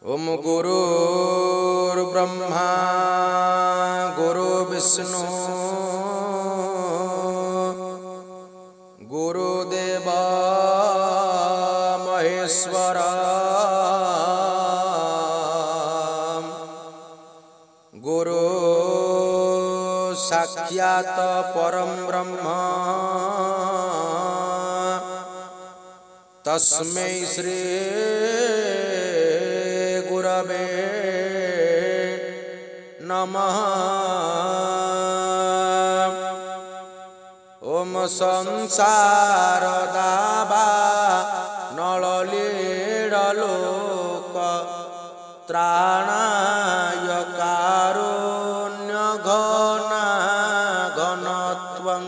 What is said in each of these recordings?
ओम गुरुर्ब्रह्मा गुरुर्विष्णु गुरुदेव महेश्वर गुरु साक्षात् परम ब्रह्म तस्मै श्री गुरवे नमः। ओम संसार दावा नललीलोक त्राणाय कारुण्य घना घनत्वं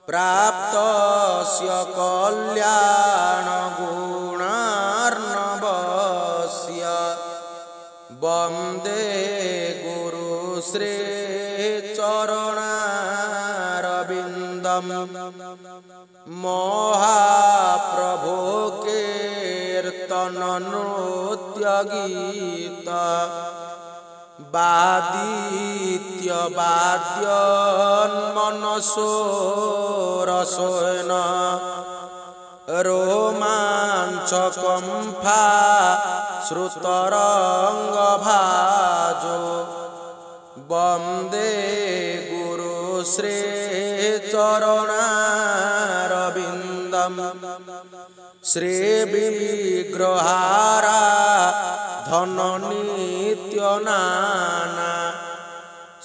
प्राप्तस्य कल्याण गुणार्णवस्य वन्दे गुरु श्री चरणारविन्दम्। महाप्रभो कीर्तन नृत्य गीत वादित्य वाद्यन्मनसो रसोन रोमाञ्चकम्फा श्रुतरङ्गभाजो वन्दे गुरु श्री चरणारविन्दम्। श्री विग्रहारा धन नित्य नाना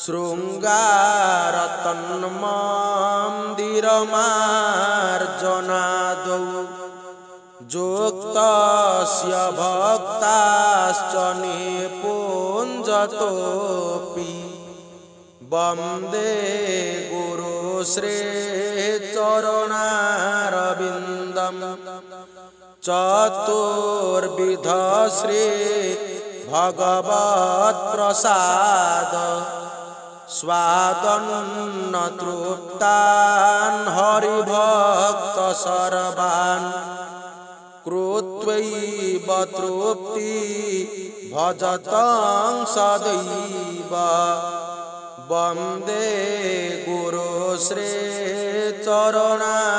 शृंगार तन्मन्दिर मार्जनादौ जोक्तस्य भक्ताश्च निपुञ्जतोऽपि वन्दे गुरु श्री चरणारविन्दम्। चतुर्विध श्री भगवत् प्रसाद स्वादन्न तृप्तान् हरिभक्त सर्वान् कृत्वैव तृप्ति भजतं सदैव वन्दे गुरु श्री चरणारविन्दम्।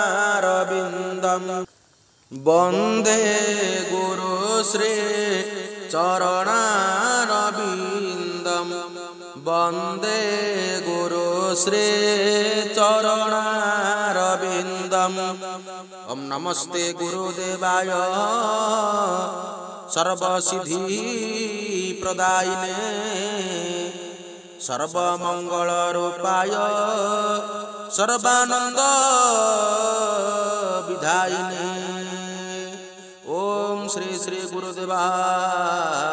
वन्दे गुरु श्री चरणारविन्दम्। वन्दे गुरु श्री चरणारविन्दम्। ओम नमस्ते गुरुदेवाय सर्वसिद्धि प्रदायिने सर्वमंगल रूपाय सर्वानंद विधायिने। ओम श्री श्री गुरुदेवाय